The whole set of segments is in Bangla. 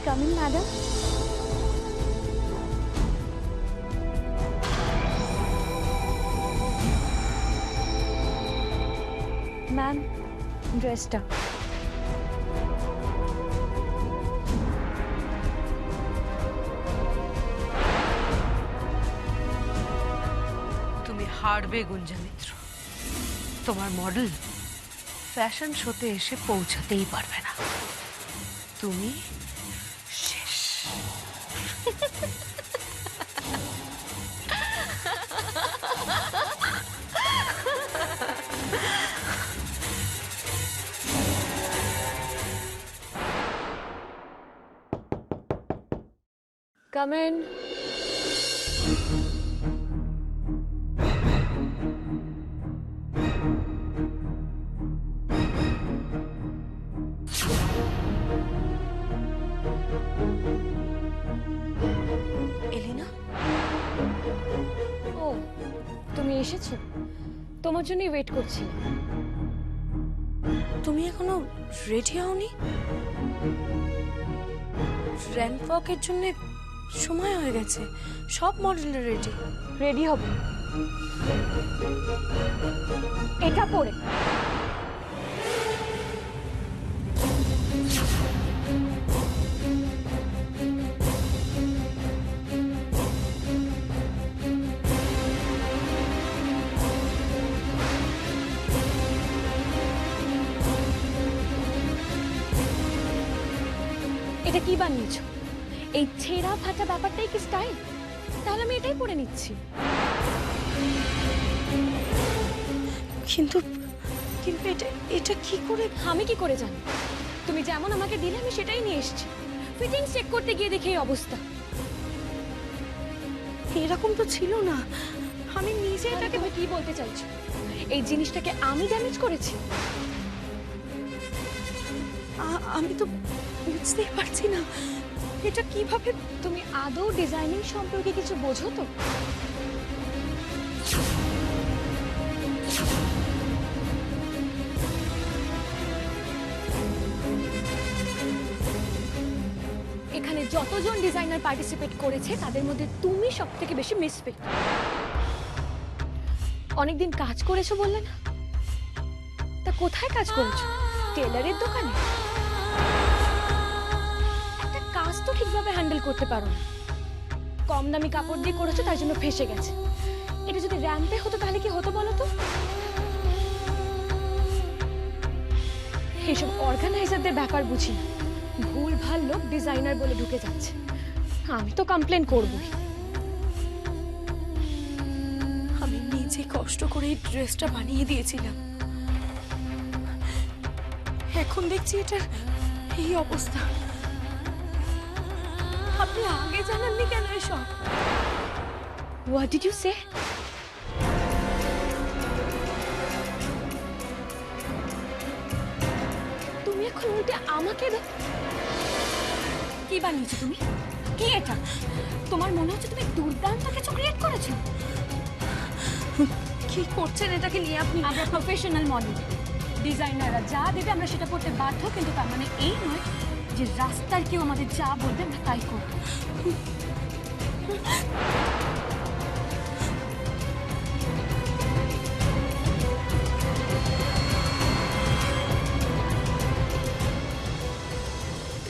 come in, madam? Ma'am, dressed up. তুমি হারবে গুঞ্জা মিত্র। তোমার মডেল ফ্যাশন শোতে এসে পৌঁছাতেই পারবে না। তুমি শেষ। Come in. এলিনা, ও তুমি এসেছো, তোমার জন্যই ওয়েট করছি। তুমি এখনো রেডি হওনি? র্যাম্প ওয়াকের জন্য সময় হয়ে গেছে, সব মডেল রেডি। রেডি হব এটা পরে। এটা কি বানিয়েছো? এই ছেঁড়া ফাটা ব্যাপারটাই কি স্টাইল? তাহলে আমি এটাই পরে নিচ্ছি। কিন্তু কিন্তু এটা এটা কি করে? আমি কি করে জানি? তুমি যেমন আমাকে দিলে আমি সেটাই নিয়ে এসেছি। ফিটিংস চেক করতে গিয়ে দেখি এই অবস্থা। এরকম তো ছিল না, আমি নিজে এটাকে তুমি কি বলতে চাইছো? এই জিনিসটাকে আমি ড্যামেজ করেছি? আমি তো বুঝতেই পারছি না এটা কিভাবে। তুমি আদৌ ডিজাইনিং সম্পর্কে কিছু বোঝো তো? এখানে যতজন ডিজাইনার পার্টিসিপেট করেছে তাদের মধ্যে তুমি সবথেকে বেশি মিসফিট। অনেকদিন কাজ করেছো বললে না? তা কোথায় কাজ করেছো? টেলারের দোকানে? একটা কাজ তো ঠিকভাবে হ্যান্ডেল করতে পারো না। কম দামি কাপড় দিয়ে করেছো তার জন্য ফেসে গেছে। এটা যদি র্যাম্পে হতো তাহলে কি হতো বলো তো? এইসব অর্গানাইজারদের ব্যাপার বুঝি না। ভুল ভাল লোক ডিজাইনার বলে ঢুকে যাচ্ছে। আমি তো কমপ্লেন করবই। আমি নিজে কষ্ট করে এই ড্রেসটা বানিয়ে দিয়েছিলাম, এখন দেখছি এটার এই অবস্থা। আপনি আগে জানাননি কেন এসব? What did you say? তুমি এখন উল্টে আমাকে কি বানিয়েছো তুমি? কি এটা? তোমার মনে হচ্ছে তুমি দুর্দান্ত কিছু ক্রিয়েট করেছো? কি করছেন এটাকে নিয়ে আপনি? আমরা প্রফেশনাল মডেল, ডিজাইনাররা যা দেবে আমরা সেটা করতে বাধ্য, কিন্তু তার মানে এই নয় যে রাস্তার কেউ আমাদের যা বলবে আমরা তাই করব।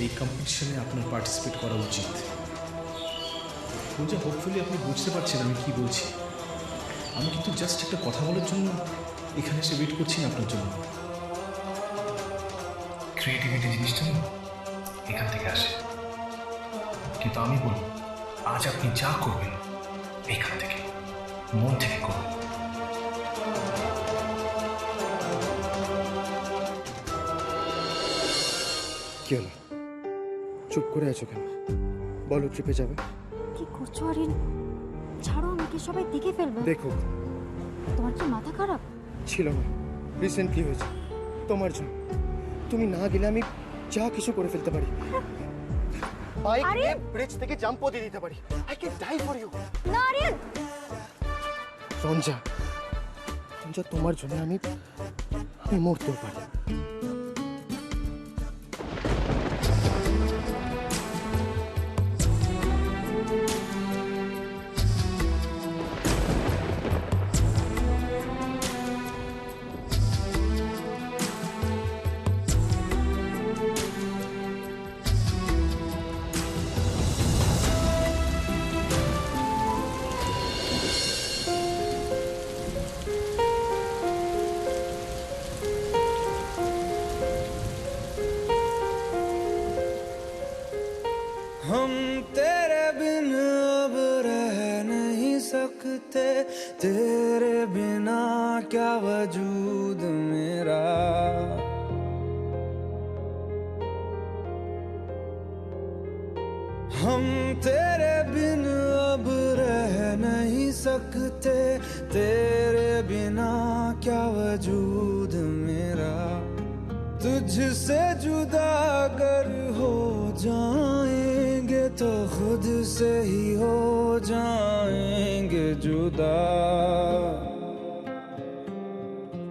এই কম্পিটিশনে আপনার পার্টিসিপেট করা উচিত। পূজা, হোপফুলি আপনি বুঝতে পারছেন আমি কি বলছি। আমি কিন্তু জাস্ট একটা কথা বলার জন্য এখানে এসে ওয়েট করছি না আপনার জন্য। ক্রিয়েটিভিটি জিনিসটা না এখান থেকে আসে, কিন্তু আমি বলবো আজ আপনি যা করবেন এখান থেকে মন থেকে করবেন। কি হলো, চুপ করে আছো কেন? বলো, ট্রিপে যাবে? কি করছো আরিন? ছাড়ো, আমাকে সবাই দেখে ফেলবে। দেখো, তোমার কি মাথা খারাপ? ছিল না, রিসেন্টলি হয়েছে তোমার জন্য। তুমি না গেলে আমি যা কিছু করে ফেলতে পারি। বাইক নিয়ে ব্রিজ থেকে জাম্পও দিয়ে দিতে পারি। I can die for you. না আরিন, রঞ্জা, রঞ্জা, তোমার জন্য আমি মরতেও পারি। क्या वजूद मेरा। हम तेरे बिन अब रह नहीं सकते, तेरे बिना क्या वजूद मेरा। तुझसे जुदा अगर हो जाएंगे तो खुद से ही हो जाएंगे जुदा,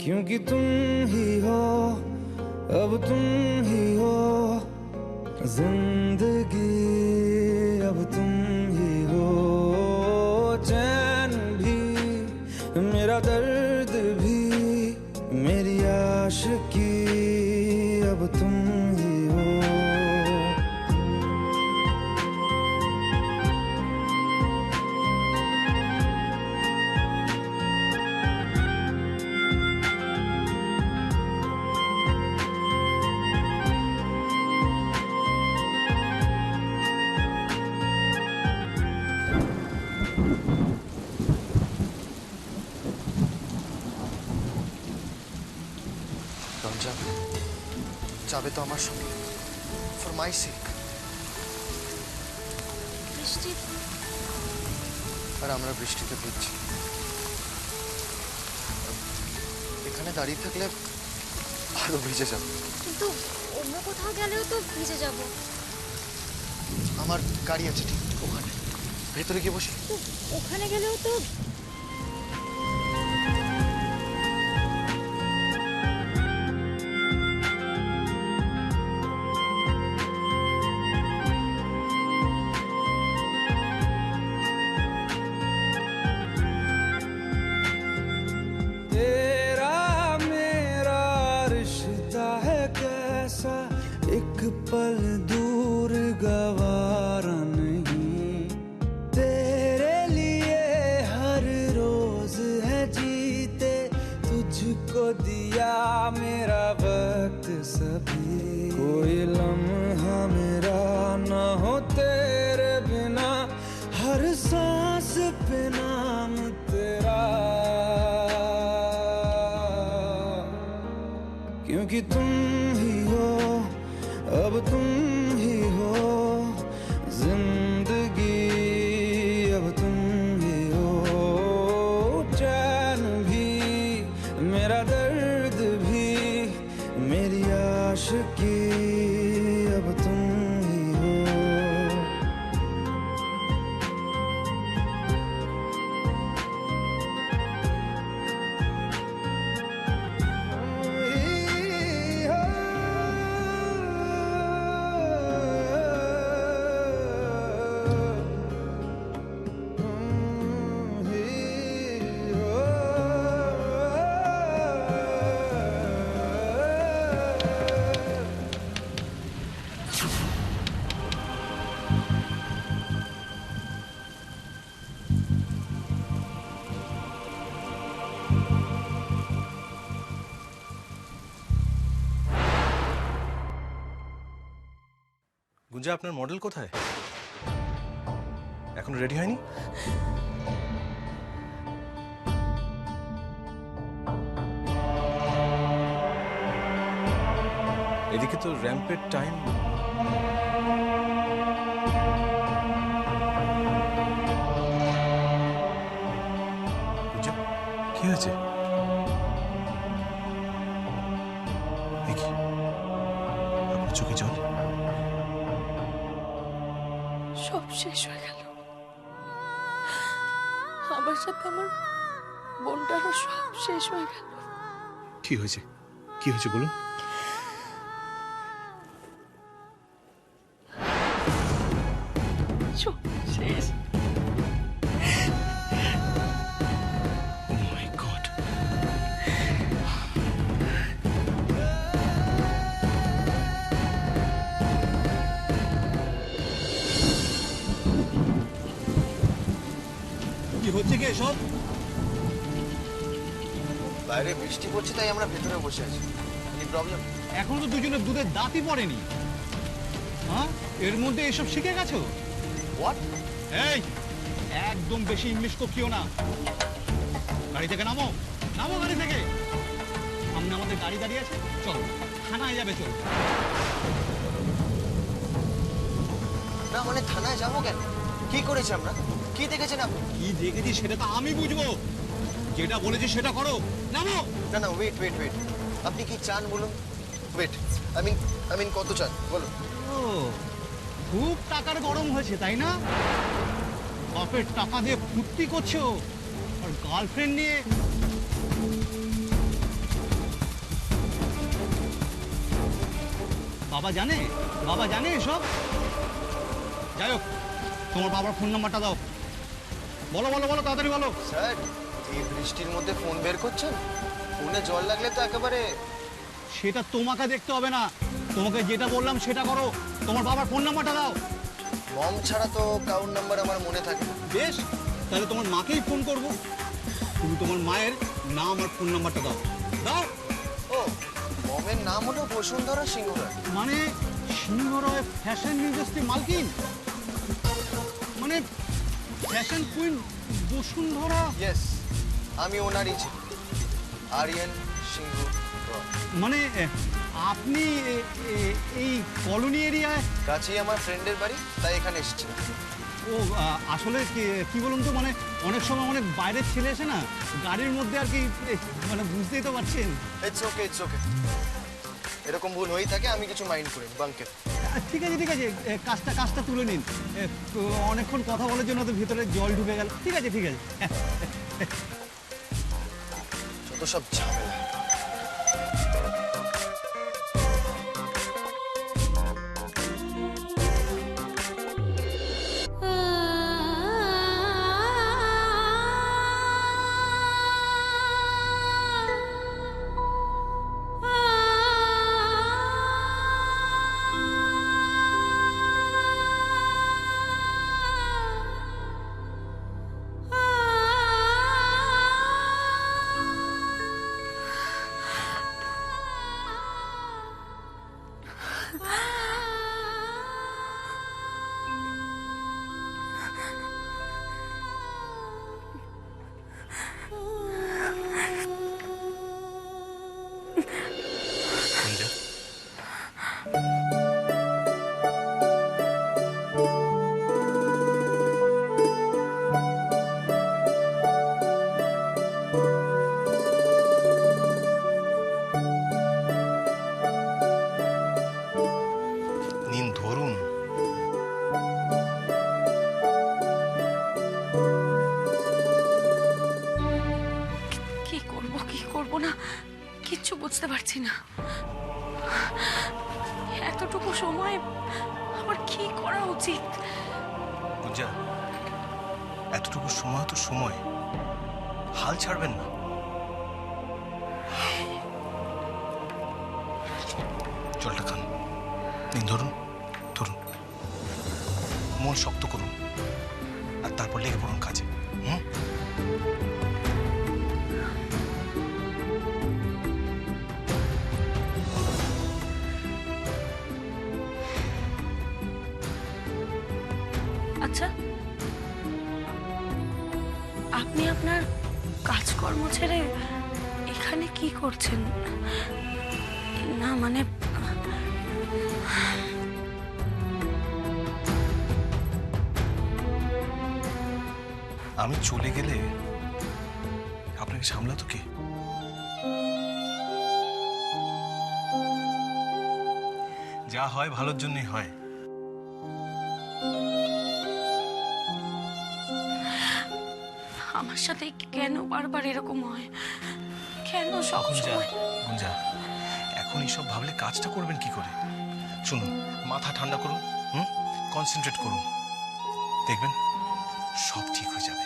क्योंकि तुम ही हो, अब तुम ही हो जिंदगी, अब तुम ही हो। चैन भी मेरा दर्द भी मेरी आशिकी, अब तुम ही हो। রঞ্জা, যাবে তো আমার সঙ্গে, ফর মাই সেক। বৃষ্টি, আর আমরা বৃষ্টিতে ভিজছি। এখানে দাঁড়িয়ে থাকলে আরো ভিজে যাব। কিন্তু অন্য কোথাও গেলেও তো ভিজে যাব। আমার গাড়ি আছে ঠিক ওখানে, ভেতরে গিয়ে বসি। তো ওখানে গেলেও তো तेरा मेरा रिश्ता है कैसा, एक पल दूर गवारा नहीं। तेरे लिए हर रोज है जीते, तुझको दिया मेरा वक्त सभी। कोई लम्हा मेरा ना हो तेरे बिना, हर सांस पे नाम तेरा, क्योंकि तुम ही हो, अब तुम ही हो जिंदगी, अब तुम ही हो। चैन भी मेरा दर्द भी मेरी आशिकी, अब तुम ही हो। গুঞ্জা, আপনার মডেল কোথায়? এখনো রেডি হয়নি? এদিকে তো র্যাম্পের টাইম। গুঞ্জা, কি হয়েছে? দেখি আপনার চোখে জল। সব শেষ হয়ে গেল। আমার সাথে আমার বোনটারও সব শেষ হয়ে গেল। কি হয়েছে? কি হয়েছে বলুন। সব শেষ। Oh my God! কি হচ্ছে কি এসব? বাইরে বৃষ্টি পড়ছে তাই আমরা ভেতরে বসে আছি। কি প্রবলেম? এখনো তো দুজনের দুধের দাঁতই পড়েনি। হ্যাঁ, এর মধ্যে এসব শিখে গেছো? হোয়াট? এই, একদম বেশি ইংলিশ তো কিও না। গাড়ি থেকে নামো, নামো গাড়ি থেকে। গাড়ি দাঁড়িয়ে আছে, চল থানায় যাবে, চল। না মানে থানায় যাবো কেন? কি করেছি আমরা? কি দেখেছেন আপনি? কি দেখেছি সেটা তো আমি বুঝবো, যেটা বলেছি সেটা করো। নামো। না না, ওয়েট ওয়েট ওয়েট, আপনি কি চান বলুন? ওয়েট, আই মিন কত চান বলুন? ও, খুব টাকার গরম হয়েছে তাই না? বাপের টাকা দিয়ে ফুর্তি করছো আর গার্লফ্রেন্ড নিয়ে। বাবা জানে? বাবা জানে এসব? যাই হোক, তোমার বাবার ফোন নাম্বারটা দাও। বলো বলো বলো, তাড়াতাড়ি বলো। স্যার, এই বৃষ্টির মধ্যে ফোন বের করছেন? ফোনে জল লাগলে তো একেবারে। সেটা তোমাকে দেখতে হবে না, তোমাকে যেটা বললাম সেটা করো। তোমার বাবার ফোন নাম্বারটা দাও। মম ছাড়া তো কাউর নাম্বার আমার মনে থাকে না। বেশ, তাহলে তোমার মাকেই ফোন করব। তুমি তোমার মায়ের নাম আর ফোন নাম্বারটা দাও। দাও। ও, মমের নাম হলো বসুন্ধরা সিংহরায়। মানে সিংহরায় ফ্যাশন ইন্ডাস্ট্রি মালকিন, মানে ফ্যাশন কুইন বসুন্ধরা। ইয়েস, আমি ওনারই ছিল, আরিয়ান সিংহ রয়। মানে আপনি এই কলোনি এরিয়ায়? কাছেই আমার ফ্রেন্ডের বাড়ি, তাই এখানে এসেছিলাম। ও আসলে কি বলুন তো, মানে অনেক সময় অনেক বাইরের ছেলে এসে না গাড়ির মধ্যে আর কি, মানে বুঝতেই তো পারছেন। ইটস ওকে, ইটস ওকে, এরকম ভুল হয়েই থাকে, আমি কিছু মাইন্ড করি বাঙ্কের। ঠিক আছে ঠিক আছে, কাজটা তুলে নিন। অনেকক্ষণ কথা বলার জন্য তো ভিতরে জল ঢুকে গেল। ঠিক আছে ঠিক আছে। যত সব ঝামেলা। গুঞ্জা, নিন ধরুন। কি করব না কিচ্ছু বুঝতে পারছি না। এতটুকু সময় আমার কি করা উচিত? গুঞ্জা, এতটুকু সময় তো সময়, হাল ছাড়বেন না। জলটা খান, নিন ধরুন ধরুন, মন শক্ত করুন আর তারপর লেগে পড়ুন কাজে। আচ্ছা, আপনি আপনার কাজকর্ম ছেড়ে এখানে কি করছেন? না মানে আমি চলে গেলে আপনাকে সামলাতো কে? যা হয় ভালোর জন্যই হয়। আমার সাথে কেন বারবার এরকম হয়? কেন সব গুঞ্জা, সময়? গুঞ্জা, এখন এইসব ভাবলে কাজটা করবেন কি করে? শুনুন, মাথা ঠান্ডা করুন, কনসেন্ট্রেট করুন, দেখবেন সব ঠিক হয়ে যাবে।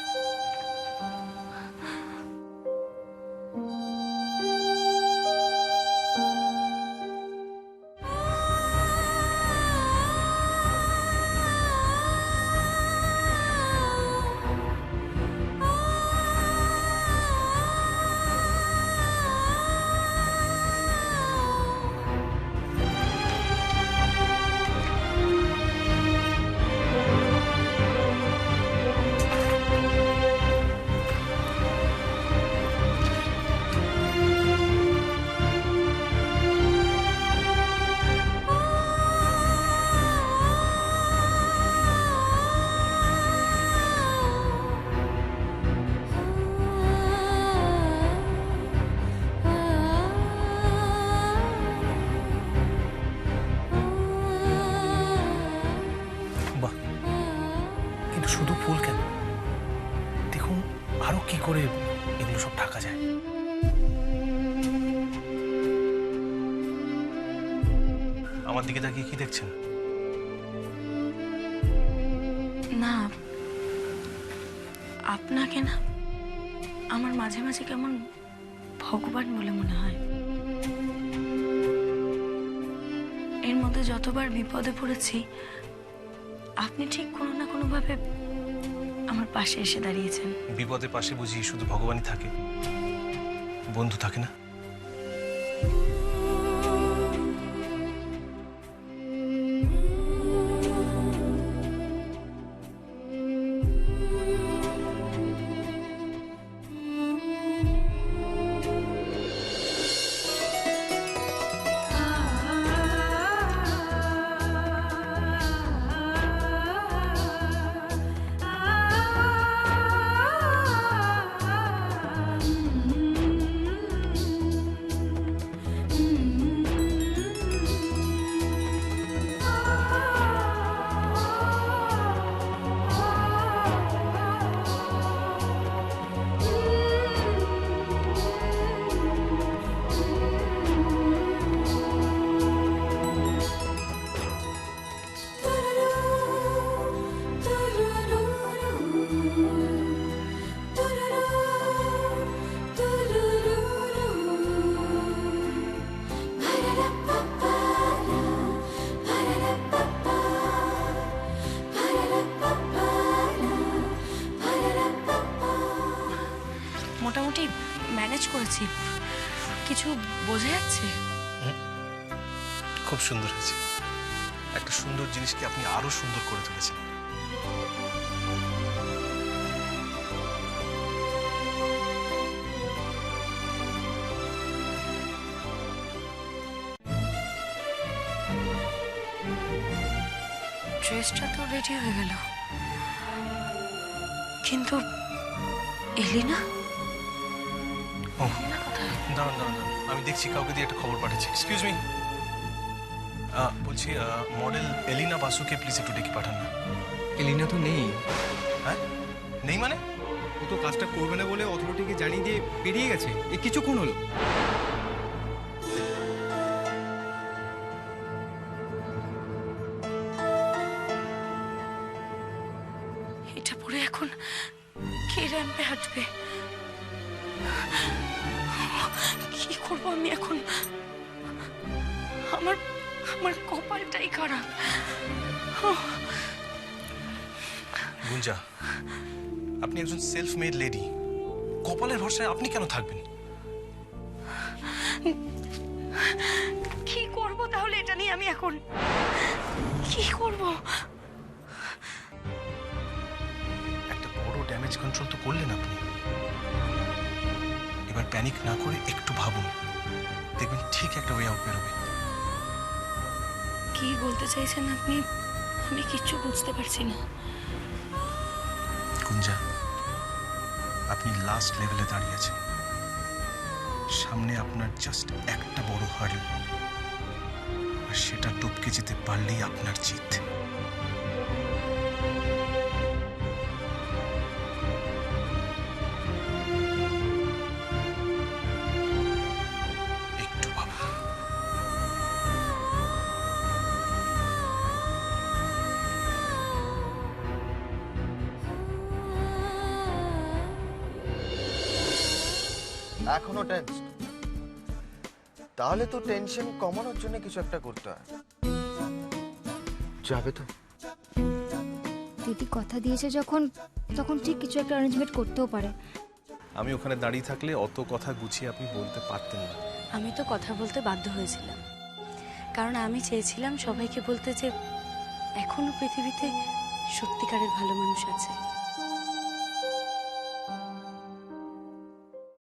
থাকা যায়। আমার দিকে তাকিয়ে কি দেখছেন? না, আপনাকে না আমার মাঝে মাঝে কেমন ভগবান বলে মনে হয়। এর মধ্যে যতবার বিপদে পড়েছি আপনি ঠিক কোনো না কোনো ভাবে আমার পাশে এসে দাঁড়িয়েছেন। বিপদের পাশে বুঝি শুধু ভগবানই থাকে, বন্ধু থাকে না? মোটামুটি ম্যানেজ করেছি। কিছু বোঝা যাচ্ছে? খুব সুন্দর হয়েছে। একটা সুন্দর জিনিসকে আপনি আরো সুন্দর করে তুলেছেন। ড্রেসটা তো রেডি হয়ে গেল, কিন্তু এলিনা? ও দাঁড়ান দাঁড়ান দাঁড়ান, আমি দেখছি কাউকে দিয়ে একটা খবর পাঠাচ্ছি। এক্সকিউজ মি, বলছি মডেল এলিনা বাসুকে প্লিজ একটু ডেকে পাঠান না। এলিনা তো নেই। হ্যাঁ, নেই মানে? ও তো কাজটা করবে না বলে অথরিটিকে জানিয়ে দিয়ে বেরিয়ে গেছে। এ কিছুক্ষণ হলো। এটা পরে এখন কে র্যাম্পে হাঁটবে? কি করবো আমি এখন? আমার আমার কপালটাই খারাপ। গুঞ্জা, আপনি একজন সেলফ মেড লেডি, কপালের ভরসায় আপনি কেন থাকবেন? কি করব তাহলে এটা নিয়ে আমি এখন? কি করব? একটা বড় ড্যামেজ কন্ট্রোল তো করলেন আপনি। এবার প্যানিক না করে একটু ভাবুন, দেখবেন ঠিক একটা ওয়ে আউট বেরোবে। কি বলতে চাইছেন আপনি? আমি কিচ্ছু বুঝতে পারছি না। গুঞ্জা, আপনি লাস্ট লেভেলে দাঁড়িয়ে আছেন। সামনে আপনার জাস্ট একটা বড় হার্ডল, আর সেটা টপকে যেতে পারলেই আপনার জিত। একটু ভাবুন। এখনো টেন্স? তাহলে তো টেনশন কমানোর জন্য কিছু একটা করতে হয়। যাবে তো? দিদি কথা দিয়েছে যখন, তখন ঠিক কিছু একটা অ্যারেঞ্জমেন্ট করতেও পারে। আমি ওখানে দাঁড়িয়ে থাকলে অত কথা গুছিয়ে আপনি বলতে পারতেন না। আমি তো কথা বলতে বাধ্য হয়েছিলাম, কারণ আমি চেয়েছিলাম সবাইকে বলতে যে এখনো পৃথিবীতে সত্যিকারের ভালো মানুষ আছে।